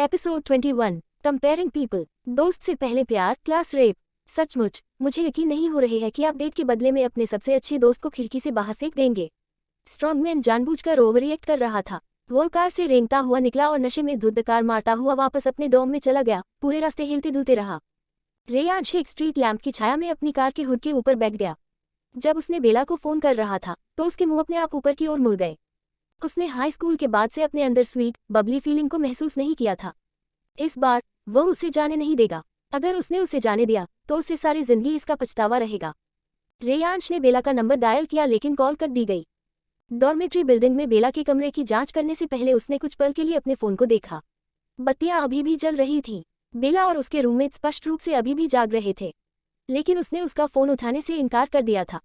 Episode 21 comparing people. दोस्त से पहले प्यार, क्लास रेप। सचमुच मुझे यकीन नहीं हो रही है कि आप डेट के बदले में अपने सबसे अच्छे दोस्त को खिड़की से बाहर फेंक देंगे। स्ट्रॉन्गमैन जानबूझकर ओवररिएक्ट कर रहा था। वो कार से रेंगता हुआ निकला और नशे में धुंधकार मारता हुआ वापस अपने डॉम में चला गया। पूरे रास्ते हिलते डुलते रहा। रेयांश एक स्ट्रीट लैंप की छाया में अपनी कार के हुड के ऊपर बैठ गया। जब उसने बेला को फोन कर रहा था तो उसके मुंह अपने आप ऊपर की ओर मुड़ गए। उसने हाई स्कूल के बाद से अपने अंदर स्वीट बबली फीलिंग को महसूस नहीं किया था। इस बार वो उसे जाने नहीं देगा। अगर उसने उसे जाने दिया तो उसे सारी जिंदगी इसका पछतावा रहेगा। रेयांश ने बेला का नंबर डायल किया लेकिन कॉल कर दी गई। डॉर्मेट्री बिल्डिंग में बेला के कमरे की जांच करने से पहले उसने कुछ पल के लिए अपने फोन को देखा। बत्तियां अभी भी जल रही थीं। बेला और उसके रूममेट स्पष्ट रूप से अभी भी जाग रहे थे, लेकिन उसने उसका फोन उठाने से इनकार कर दिया था।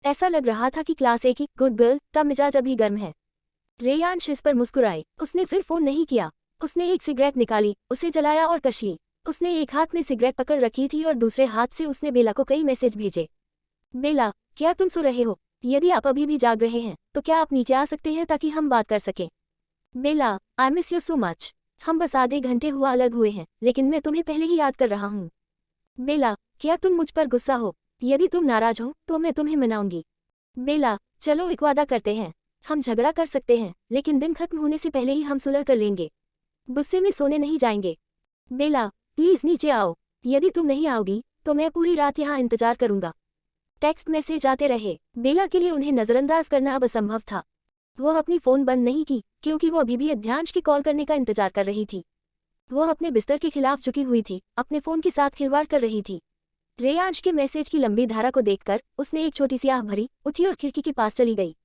ऐसा लग रहा था कि क्लास ए की गुड गर्ल का मिजाज अभी गर्म है। रेयांश इस पर मुस्कुराए। उसने फिर फोन नहीं किया। उसने एक सिगरेट निकाली, उसे जलाया और कश ली। उसने एक हाथ में सिगरेट पकड़ रखी थी और दूसरे हाथ से उसने बेला को कई मैसेज भेजे। बेला, क्या तुम सो रहे हो? यदि आप अभी भी जाग रहे हैं तो क्या आप नीचे आ सकते हैं ताकि हम बात कर सकें? Bela, I miss you so much. हम बस आधे घंटे हुआ अलग हुए हैं, लेकिन मैं तुम्हें पहले ही याद कर रहा हूँ। बेला, क्या तुम मुझ पर गुस्सा हो? यदि तुम नाराज हो तो मैं तुम्हें मनाऊंगी। बेला, चलो एक वादा करते हैं। हम झगड़ा कर सकते हैं, लेकिन दिन खत्म होने से पहले ही हम सुलह कर लेंगे। गुस्से में सोने नहीं जाएंगे। बेला, प्लीज नीचे आओ। यदि तुम नहीं आओगी तो मैं पूरी रात यहाँ इंतजार करूंगा। टेक्स्ट मैसेज आते रहे। बेला के लिए उन्हें नजरअंदाज करना अब असंभव था। वह अपनी फोन बंद नहीं की क्योंकि वो अभी भी अध्यांश की कॉल करने का इंतजार कर रही थी। वह अपने बिस्तर के खिलाफ झुकी हुई थी, अपने फोन के साथ खिलवाड़ कर रही थी। रेयांश के मैसेज की लंबी धारा को देखकर उसने एक छोटी सी आह भरी, उठी और खिड़की के पास चली गई।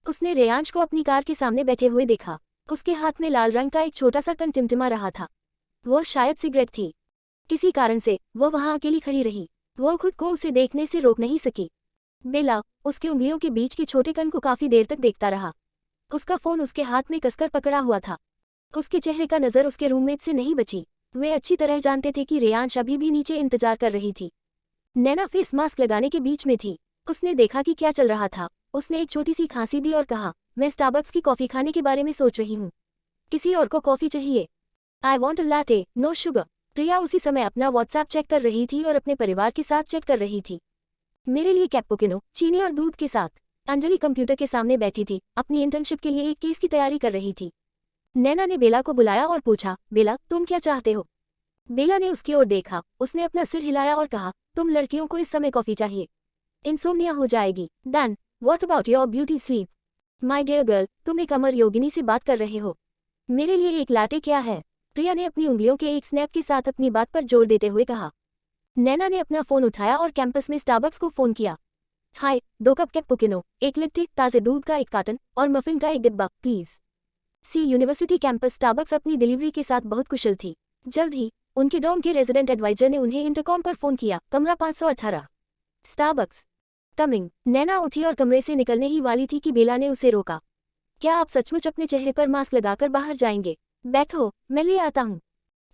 उसने रेयांश को अपनी कार के सामने बैठे हुए देखा। उसके हाथ में लाल रंग का एक छोटा सा कण टिमटिमा रहा था। वह शायद सिगरेट थी। किसी कारण से वह वहां अकेली खड़ी रही। वह खुद को उसे देखने से रोक नहीं सकी। बेला उसके उंगलियों के बीच के छोटे कण को काफी देर तक देखता रहा। उसका फोन उसके हाथ में कसकर पकड़ा हुआ था। उसके चेहरे का नजर उसके रूममेट से नहीं बची। वे अच्छी तरह जानते थे कि रेयांश अभी भी नीचे इंतजार कर रही थी। नैना फेस मास्क लगाने के बीच में थी। उसने देखा कि क्या चल रहा था। उसने एक छोटी सी खांसी दी और कहा, मैं स्टारबक्स की कॉफी खाने के बारे में सोच रही हूँ। किसी और को कॉफी चाहिए? I want a latte, no sugar. Priya उसी समय अपना व्हाट्सएप चेक कर रही थी और अपने परिवार के साथ चेक कर रही थी। मेरे लिए कैपुचिनो, चीनी और दूध के साथ। अंजलि कंप्यूटर के सामने बैठी थी, अपनी इंटर्नशिप के लिए एक केस की तैयारी कर रही थी। नैना ने बेला को बुलाया और पूछा, बेला तुम क्या चाहते हो? बेला ने उसकी ओर देखा। उसने अपना सिर हिलाया और कहा, तुम लड़कियों को इस समय कॉफी चाहिए। इंसोम्निया हो जाएगी। Done. What about your beauty sleep? My dear girl, तुम एक अमर योगिनी से बात कर रहे हो। मेरे लिए एक लाटे क्या है? प्रिया ने अपनी उंगलियों के एक स्नैप के साथ अपनी बात पर जोर देते हुए कहा। नैना ने अपना फोन उठाया और कैंपस में स्टारबक्स को फोन किया। हाय, 2 कप कैपुचिनो, एक लिट्टी, ताजे दूध का एक कार्टन और मफिन का एक डिब्बा please. See university campus Starbucks अपनी डिलीवरी के साथ बहुत कुशल थी। जल्द ही उनके डॉम के रेजिडेंट एडवाइजर ने उन्हें इंटरकॉम पर फोन किया, कमरा 518। Starbucks coming. नैना उठी और कमरे से निकलने ही वाली थी कि बेला ने उसे रोका। क्या आप सचमुच अपने चेहरे पर मास्क लगाकर बाहर जाएंगे? बैठो, मैं ले आता हूँ।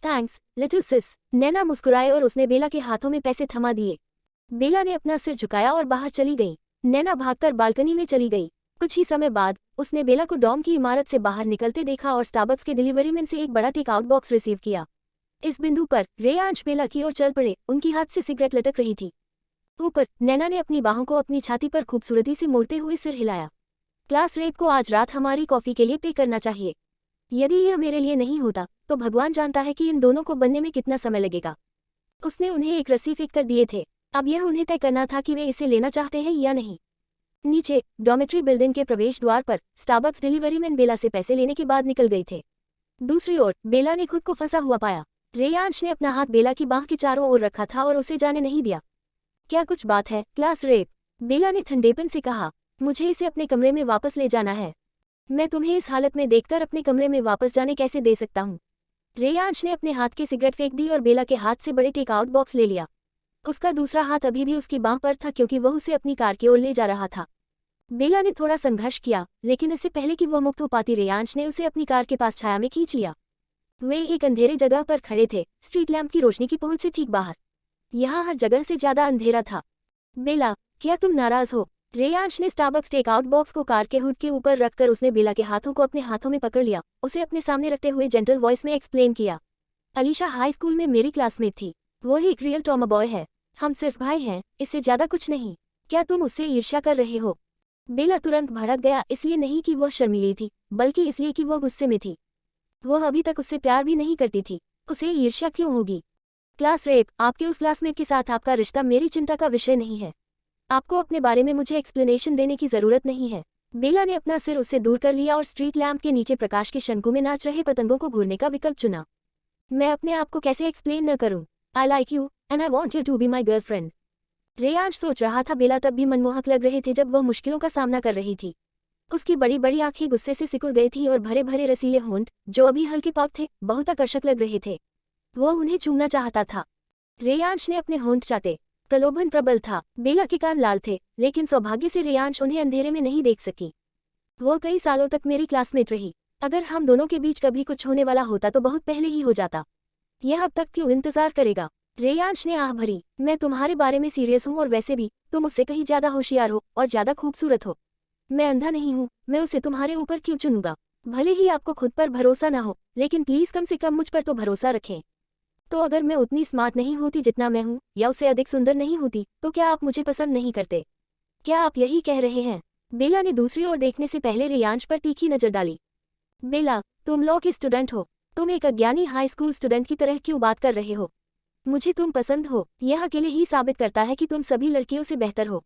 थैंक्स लिटिल सिस। नैना मुस्कुराए और उसने बेला के हाथों में पैसे थमा दिए। बेला ने अपना सिर झुकाया और बाहर चली गई। नैना भागकर बालकनी में चली गई। कुछ ही समय बाद उसने बेला को डॉम की इमारत से बाहर निकलते देखा और स्टारबक्स के डिलीवरी मैन से एक बड़ा टेक आउट बॉक्स रिसीव किया। इस बिंदु पर रेयांश बेला की ओर चल पड़े। उनकी हाथ से सिगरेट लटक रही थी। ऊपर नैना ने अपनी बाहों को अपनी छाती पर खूबसूरती से मोड़ते हुए सिर हिलाया। क्लास रेप को आज रात हमारी कॉफी के लिए पे करना चाहिए। यदि यह मेरे लिए नहीं होता तो भगवान जानता है कि इन दोनों को बनने में कितना समय लगेगा। उसने उन्हें एक रस्सी फेंक कर दिए थे। अब यह उन्हें तय करना था कि वे इसे लेना चाहते हैं या नहीं। नीचे डॉर्मेट्री बिल्डिंग के प्रवेश द्वार पर स्टारबक्स डिलीवरी मैन बेला से पैसे लेने के बाद निकल गए थे। दूसरी ओर बेला ने खुद को फंसा हुआ पाया। रेयांश ने अपना हाथ बेला की बाह के चारों ओर रखा था और उसे जाने नहीं दिया। क्या कुछ बात है? Class rape? बेला ने ठंडेपन से कहा, मुझे इसे अपने कमरे में वापस ले जाना है। मैं तुम्हें इस हालत में देखकर अपने कमरे में वापस जाने कैसे दे सकता हूँ? रेयांश ने अपने हाथ की सिगरेट फेंक दी और बेला के हाथ से बड़े टेक आउट बॉक्स ले लिया। उसका दूसरा हाथ अभी भी उसकी बाह पर था क्योंकि वह उसे अपनी कार की ओर ले जा रहा था। बेला ने थोड़ा संघर्ष किया, लेकिन इससे पहले कि वह मुक्त हो पाती रेयांश ने उसे अपनी कार के पास छाया में खींच लिया। वे एक अंधेरे जगह पर खड़े थे, स्ट्रीट लैंप की रोशनी की पहुंच से ठीक बाहर। यहाँ हर जगह से ज्यादा अंधेरा था। बेला, क्या तुम नाराज हो? रेयांश ने स्टारबक्स टेक आउट बॉक्स को कार के हुड के ऊपर रखकर उसने बेला के हाथों को अपने हाथों में पकड़ लिया। उसे अपने सामने रखते हुए जेंटल वॉइस में एक्सप्लेन किया, अलीशा हाई स्कूल में मेरी क्लासमेट थी। वो ही एक रियल टॉमा बॉय है। हम सिर्फ भाई हैं, इससे ज्यादा कुछ नहीं। क्या तुम उससे ईर्ष्या कर रहे हो? बेला तुरंत भड़क गया, इसलिए नहीं कि वह शर्मीली थी, बल्कि इसलिए कि वह गुस्से में थी। वह अभी तक उससे प्यार भी नहीं करती थी। उसे ईर्ष्या क्यों होगी? क्लास रेप, आपके उस क्लासमेट के साथ आपका रिश्ता मेरी चिंता का विषय नहीं है। आपको अपने बारे में मुझे एक्सप्लेनेशन देने की जरूरत नहीं है। बेला ने अपना सिर उससे दूर कर लिया और स्ट्रीट लैंप के नीचे प्रकाश के शंकु में नाच रहे पतंगों को घूरने का विकल्प चुना। मैं अपने आप को कैसे एक्सप्लेन न करूं? I like you and I want you to be my girlfriend. Reyansh सोच रहा था। बेला तब भी मनमोहक लग रहे थे जब वह मुश्किलों का सामना कर रही थी। उसकी बड़ी बड़ी आंखें गुस्से से सिकुड़ गई थी और भरे भरे रसीले होंठ, जो अभी हल्के पॉप थे, बहुत आकर्षक लग रहे थे। वह उन्हें चूमना चाहता था। रेयांश ने अपने होंठ चाटे। प्रलोभन प्रबल था। बेला के कान लाल थे, लेकिन सौभाग्य से रेयांश उन्हें अंधेरे में नहीं देख सकी। वह कई सालों तक मेरी क्लासमेट रही। अगर हम दोनों के बीच कभी कुछ होने वाला होता तो बहुत पहले ही हो जाता। यह अब तक क्यों इंतजार करेगा? रेयांश ने आह भरी। मैं तुम्हारे बारे में सीरियस हूँ और वैसे भी तुम उससे कहीं ज्यादा होशियार हो और ज्यादा खूबसूरत हो। मैं अंधा नहीं हूँ, मैं उसे तुम्हारे ऊपर क्यों चुनूंगा? भले ही आपको खुद पर भरोसा ना हो, लेकिन प्लीज कम से कम मुझ पर तो भरोसा रखें। तो अगर मैं उतनी स्मार्ट नहीं होती जितना मैं हूँ, या उससे अधिक सुंदर नहीं होती, तो क्या आप मुझे पसंद नहीं करते? क्या आप यही कह रहे हैं? बेला ने दूसरी ओर देखने से पहले रेयांश पर तीखी नजर डाली। बेला, तुम लॉ की स्टूडेंट हो। तुम एक अज्ञानी हाई स्कूल स्टूडेंट की तरह क्यों बात कर रहे हो? मुझे तुम पसंद हो, यह अकेले ही साबित करता है कि तुम सभी लड़कियों से बेहतर हो।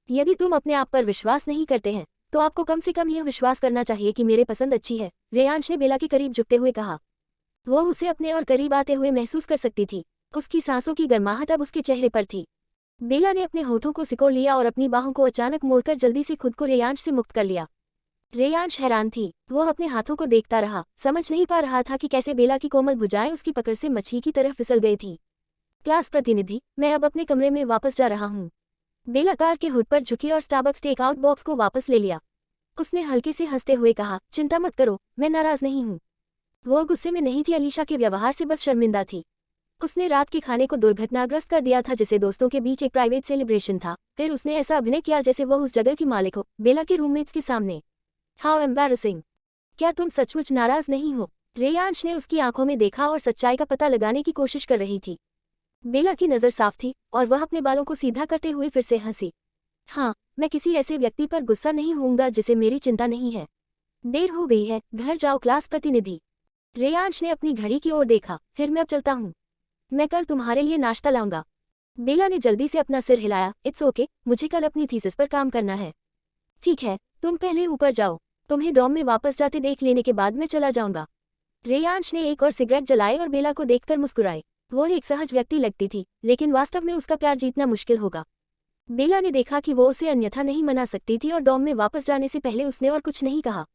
यदि तुम अपने आप पर विश्वास नहीं करते हैं, तो आपको कम से कम यह विश्वास करना चाहिए कि मेरे पसंद अच्छी है। रेयांश ने बेला के करीब झुकते हुए कहा। वह उसे अपने और करीब आते हुए महसूस कर सकती थी। उसकी सांसों की गर्माहट अब उसके चेहरे पर थी। बेला ने अपने होठों को सिकोड़ लिया और अपनी बाहों को अचानक मोड़कर जल्दी से खुद को रेयांश से मुक्त कर लिया। रेयांश हैरान थी। वह अपने हाथों को देखता रहा, समझ नहीं पा रहा था कि कैसे बेला की कोमल भुजाएं उसकी पकड़ से मछली की तरह फिसल गई थी। क्लास प्रतिनिधि, मैं अब अपने कमरे में वापस जा रहा हूँ। बेला कार के हुड पर झुकी और स्टारबक्स टेकआउट बॉक्स को वापस ले लिया। उसने हल्के से हंसते हुए कहा, चिंता मत करो, मैं नाराज नहीं हूँ। वह गुस्से में नहीं थी, अलीशा के व्यवहार से बस शर्मिंदा थी। उसने रात के खाने को दुर्घटनाग्रस्त कर दिया था, जिसे दोस्तों के बीच एक प्राइवेट सेलिब्रेशन था। फिर उसने ऐसा अभिनय किया जैसे वह उस जगह की मालिक हो, बेला के रूममेट्स के सामने। How embarrassing. क्या तुम सचमुच नाराज नहीं हो? रेयांश ने उसकी आंखों में देखा और सच्चाई का पता लगाने की कोशिश कर रही थी। बेला की नज़र साफ थी और वह अपने बालों को सीधा करते हुए फिर से हंसी। हाँ, मैं किसी ऐसे व्यक्ति पर गुस्सा नहीं होऊंगा जिसे मेरी चिंता नहीं है। देर हो गई है, घर जाओ क्लास प्रतिनिधि। रेयांश ने अपनी घड़ी की ओर देखा। फिर मैं अब चलता हूँ। मैं कल तुम्हारे लिए नाश्ता लाऊंगा। बेला ने जल्दी से अपना सिर हिलाया। इट्स ओके, मुझे कल अपनी थीसिस पर काम करना है। ठीक है, तुम पहले ऊपर जाओ। तुम्हें डॉम में वापस जाते देख लेने के बाद मैं चला जाऊंगा। रेयांश ने एक और सिगरेट जलाई और बेला को देखकर मुस्कुराए। वो एक सहज व्यक्ति लगती थी, लेकिन वास्तव में उसका प्यार जीतना मुश्किल होगा। बेला ने देखा कि वो उसे अन्यथा नहीं मना सकती थी और डॉम में वापस जाने से पहले उसने और कुछ नहीं कहा।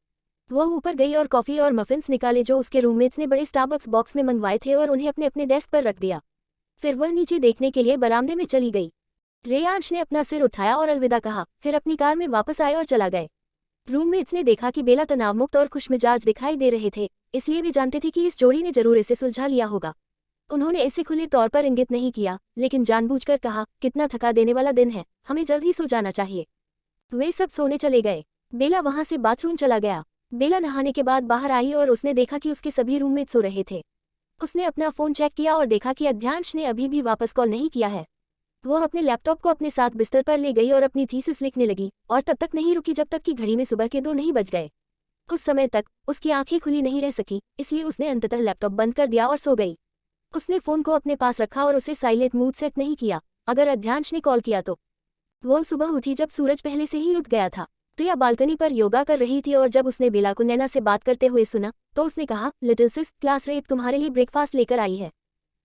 वो ऊपर गई और कॉफी और मफिन्स निकाले जो उसके रूममेट्स ने बड़े स्टारबक्स बॉक्स में मंगवाए थे और उन्हें अपने अपने डेस्क पर रख दिया। फिर वह नीचे देखने के लिए बरामदे में चली गई। रेयांश ने अपना सिर उठाया और अलविदा कहा, फिर अपनी कार में वापस आए और चला गए। रूममेट्स ने देखा कि बेला तनावमुक्त और खुशमिजाज दिखाई दे रहे थे, इसलिए वे जानते थे कि इस जोड़ी ने जरूर इसे सुलझा लिया होगा। उन्होंने इसे खुले तौर पर इंगित नहीं किया, लेकिन जानबूझकर कहा, कितना थका देने वाला दिन है, हमें जल्द ही सो जाना चाहिए। वे सब सोने चले गए। बेला वहां से बाथरूम चला गया। बेला नहाने के बाद बाहर आई और उसने देखा कि उसके सभी रूममेट सो रहे थे। उसने अपना फोन चेक किया और देखा कि अध्यांश ने अभी भी वापस कॉल नहीं किया है। वह अपने लैपटॉप को अपने साथ बिस्तर पर ले गई और अपनी थीसिस लिखने लगी, और तब तक नहीं रुकी जब तक कि घड़ी में सुबह के 2 नहीं बज गए। उस समय तक उसकी आंखें खुली नहीं रह सकी, इसलिए उसने अंततः लैपटॉप बंद कर दिया और सो गई। उसने फोन को अपने पास रखा और उसे साइलेंट मूड सेट नहीं किया, अगर अध्यांश ने कॉल किया तो। वह सुबह उठी जब सूरज पहले से ही उठ गया था। प्रिया बालकनी पर योगा कर रही थी और जब उसने बेला को नैना से बात करते हुए सुना, तो उसने कहा, लिटिल सिस, क्लास रेप तुम्हारे लिए ब्रेकफास्ट लेकर आई है।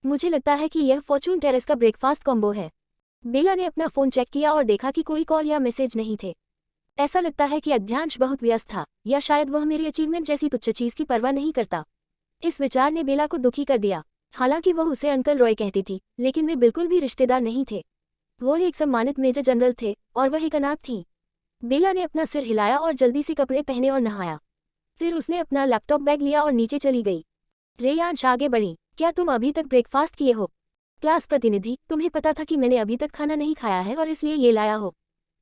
मुझे लगता है कि यह फॉर्चून टेरेस का ब्रेकफास्ट कॉम्बो है। बेला ने अपना फोन चेक किया और देखा कि कोई कॉल या मैसेज नहीं थे। ऐसा लगता है कि अध्यांश बहुत व्यस्त था, या शायद वह मेरी अचीवमेंट जैसी तुच्छ चीज की परवाह नहीं करता। इस विचार ने बेला को दुखी कर दिया। हालांकि वह उसे अंकल रॉय कहती थी, लेकिन वे बिल्कुल भी रिश्तेदार नहीं थे। वो एक सम्मानित मेजर जनरल थे और वह एक अनाथ थी। बेला ने अपना सिर हिलाया और जल्दी से कपड़े पहने और नहाया। फिर उसने अपना लैपटॉप बैग लिया और नीचे चली गई। रेयांश आगे बढ़ी। क्या तुम अभी तक ब्रेकफास्ट किए हो? क्लास प्रतिनिधि, तुम्हें पता था कि मैंने अभी तक खाना नहीं खाया है और इसलिए ये लाया हो।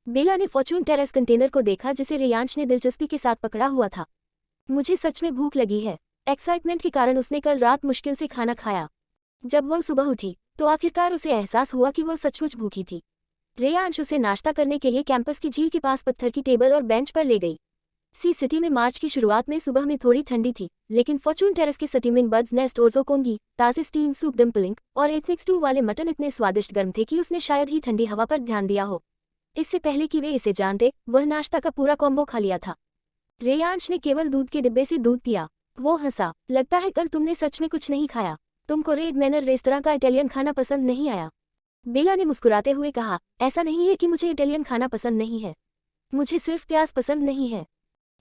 बेला ने फॉर्चून टेरेस कंटेनर को देखा जिसे रेयांश ने दिलचस्पी के साथ पकड़ा हुआ था। मुझे सच में भूख लगी है। एक्साइटमेंट के कारण उसने कल रात मुश्किल से खाना खाया। जब वह सुबह उठी तो आखिरकार उसे एहसास हुआ कि वह सचमुच भूखी थी। रेयांश उसे नाश्ता करने के लिए कैंपस की झील के पास पत्थर की टेबल और बेंच पर ले गई। सी सिटी में मार्च की शुरुआत में सुबह में थोड़ी ठंडी थी, लेकिन फॉर्चून टेरेस के स्टीमिंग बर्ड्स नेस्ट ओर्जोकोंगी, ताजे स्टीम सूप डम्पलिंग और एथनिक स्टू वाले मटन इतने स्वादिष्ट गर्म थे कि उसने शायद ही ठंडी हवा पर ध्यान दिया हो। इससे पहले कि वे इसे जानते, वह नाश्ता का पूरा कॉम्बो खा लिया था। रेयांश ने केवल दूध के डिब्बे से दूध पिया। वो हंसा। लगता है कल तुमने सच में कुछ नहीं खाया। तुमको रेड मैनर रेस्तरां का इटालियन खाना पसंद नहीं आया। बेला ने मुस्कुराते हुए कहा, ऐसा नहीं है कि मुझे इटालियन खाना पसंद नहीं है, मुझे सिर्फ प्याज पसंद नहीं है।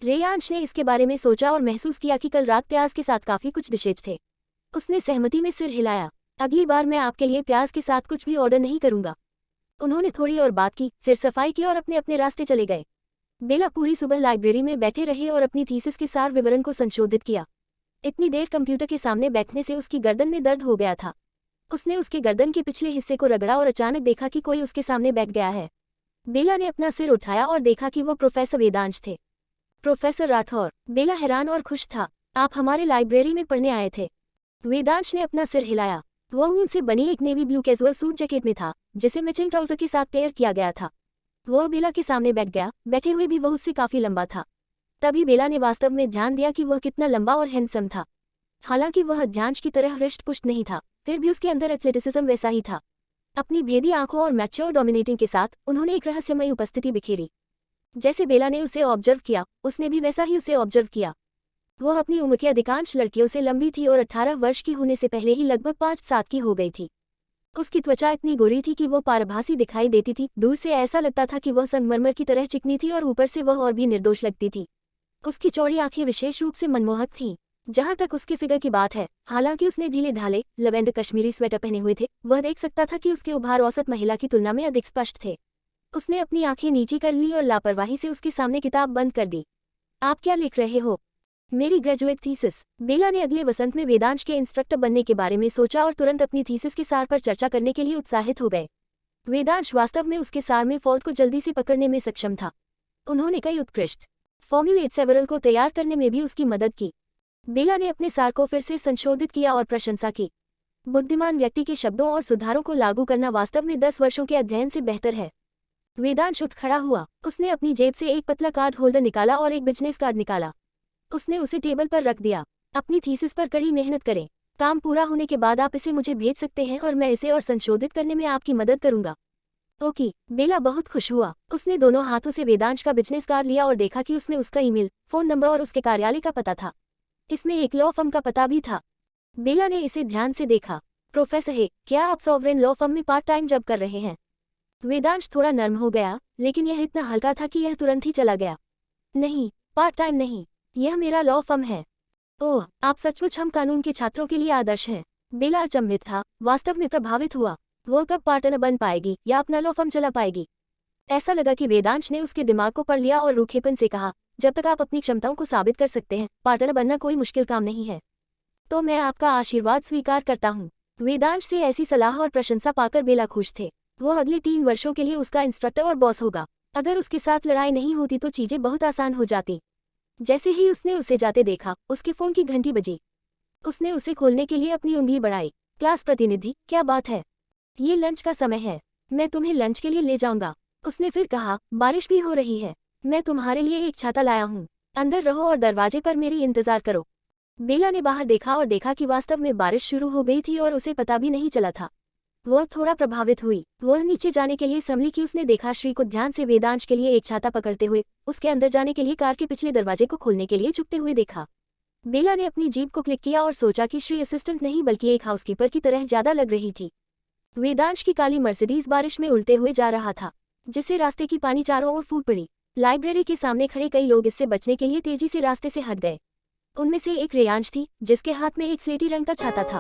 रेयांश ने इसके बारे में सोचा और महसूस किया कि कल रात प्याज के साथ काफी कुछ डिशेज थे। उसने सहमति में सिर हिलाया। अगली बार मैं आपके लिए प्याज के साथ कुछ भी ऑर्डर नहीं करूंगा। उन्होंने थोड़ी और बात की, फिर सफाई की और अपने अपने रास्ते चले गए। बेला पूरी सुबह लाइब्रेरी में बैठे रहे और अपनी थीसिस के सार विवरण को संशोधित किया। इतनी देर कंप्यूटर के सामने बैठने से उसकी गर्दन में दर्द हो गया था। उसने उसके गर्दन के पिछले हिस्से को रगड़ा और अचानक देखा कि कोई उसके सामने बैठ गया है। बेला ने अपना सिर उठाया और देखा कि वो प्रोफेसर वेदांश थे। प्रोफेसर राठौर। बेला हैरान और खुश था। आप हमारे लाइब्रेरी में पढ़ने आए थे? वेदांश ने अपना सिर हिलाया। वह ऊन से बनी एक navy blue casual suit jacket में था, जिसे मैचिंग ट्राउजर के साथ पेयर किया गया था। वह बेला के सामने बैठ गया, बैठे हुए भी वह उससे काफी लंबा था। तभी बेला ने वास्तव में ध्यान दिया कि वह कितना लंबा और हैंडसम था। हालांकि वह ध्यांश की तरह हृष्ट पुष्ट नहीं था, फिर भी उसके अंदर एथलेटिसिज्म वैसा ही था। अपनी भेदी आंखों और मैच्योर डोमिनेटिंग के साथ उन्होंने एक रहस्यमयी उपस्थिति बिखेरी। जैसे बेला ने उसे ऑब्जर्व किया, उसने भी वैसा ही उसे ऑब्जर्व किया। वह अपनी उम्र की अधिकांश लड़कियों से लंबी थी और 18 वर्ष की होने से पहले ही लगभग 5-7 की हो गई थी। उसकी त्वचा इतनी गोरी थी कि वह पारभासी दिखाई देती थी। दूर से ऐसा लगता था कि वह संगमरमर की तरह चिकनी थी और ऊपर से वह और भी निर्दोष लगती थी। उसकी चौड़ी आंखें विशेष रूप से मनमोहक थीं। जहां तक उसके फिगर की बात है, हालांकि उसने ढीले ढाले लवेंडर कश्मीरी स्वेटर पहने हुए थे, वह देख सकता था कि उसके उभार औसत महिला की तुलना में अधिक स्पष्ट थे। उसने अपनी आंखें नीची कर ली और लापरवाही से उसके सामने किताब बंद कर दी। आप क्या लिख रहे हो? मेरी ग्रेजुएट थीसिस। बेला ने अगले वसंत में वेदांश के इंस्ट्रक्टर बनने के बारे में सोचा और तुरंत अपनी थीसिस के सार पर चर्चा करने के लिए उत्साहित हो गए। वेदांश वास्तव में उसके सार में फॉल्ट को जल्दी से पकड़ने में सक्षम था। उन्होंने कई उत्कृष्ट फॉर्म्युलेट सेवरल को तैयार करने में भी उसकी मदद की। बेला ने अपने सार को फिर से संशोधित किया और प्रशंसा की। बुद्धिमान व्यक्ति के शब्दों और सुधारों को लागू करना वास्तव में 10 वर्षों के अध्ययन से बेहतर है। वेदांश उठ खड़ा हुआ। उसने अपनी जेब से एक पतला कार्ड होल्डर निकाला और एक बिजनेस कार्ड निकाला। उसने उसे टेबल पर रख दिया। अपनी थीसिस पर कड़ी मेहनत करें। काम पूरा होने के बाद आप इसे मुझे भेज सकते हैं और मैं इसे और संशोधित करने में आपकी मदद करूंगा। ओके। बेला बहुत खुश हुआ। उसने दोनों हाथों से वेदांश का बिजनेस कार्ड लिया और देखा कि उसमें उसका ईमेल, फोन नंबर और उसके कार्यालय का पता था। इसमें एक लॉ फर्म का पता भी था। बेला ने इसे ध्यान से देखा। प्रोफेसर है, क्या आप सॉवरेन लॉ फर्म में पार्ट टाइम जॉब कर रहे हैं? वेदांश थोड़ा नर्म हो गया, लेकिन यह इतना हल्का था कि यह तुरंत ही चला गया। नहीं, पार्ट टाइम नहीं, यह मेरा लॉ फर्म है। ओह, आप सचमुच हम कानून के छात्रों के लिए आदर्श हैं। बेला अचंभित था, वास्तव में प्रभावित हुआ। वह कब पार्टनर बन पाएगी या अपना लॉ फर्म चला पाएगी? ऐसा लगा कि वेदांश ने उसके दिमाग को पढ़ लिया और रूखेपन से कहा, जब तक आप अपनी क्षमताओं को साबित कर सकते हैं, पार्टनर बनना कोई मुश्किल काम नहीं है। तो मैं आपका आशीर्वाद स्वीकार करता हूँ। वेदांश से ऐसी सलाह और प्रशंसा पाकर बेला खुश थे। वह अगले 3 वर्षों के लिए उसका इंस्ट्रक्टर और बॉस होगा। अगर उसके साथ लड़ाई नहीं होती तो चीजें बहुत आसान हो जाती। जैसे ही उसने उसे जाते देखा, उसके फोन की घंटी बजी। उसने उसे खोलने के लिए अपनी उंगली बढ़ाई। क्लास प्रतिनिधि, क्या बात है? ये लंच का समय है, मैं तुम्हें लंच के लिए ले जाऊंगा। उसने फिर कहा, बारिश भी हो रही है, मैं तुम्हारे लिए एक छाता लाया हूँ। अंदर रहो और दरवाजे पर मेरी इंतजार करो। बेला ने बाहर देखा और देखा कि वास्तव में बारिश शुरू हो गई थी और उसे पता भी नहीं चला था। वह थोड़ा प्रभावित हुई। वह नीचे जाने के लिए संभली कि उसने देखा श्री को ध्यान से वेदांश के लिए एक छाता पकड़ते हुए, उसके अंदर जाने के लिए कार के पिछले दरवाजे को खोलने के लिए झुकते हुए देखा। बेला ने अपनी जीभ को क्लिक किया और सोचा कि श्री असिस्टेंट नहीं बल्कि एक हाउसकीपर की तरह ज्यादा लग रही थी। वेदांश की काली मर्सिडीज बारिश में उल्टे हुए जा रहा था, जिससे रास्ते की पानी चारों ओर फूट पड़ी। लाइब्रेरी के सामने खड़े कई लोग इससे बचने के लिए तेजी से रास्ते से हट गए। उनमें से एक रेयांश थी, जिसके हाथ में एक स्लेटी रंग का छाता था।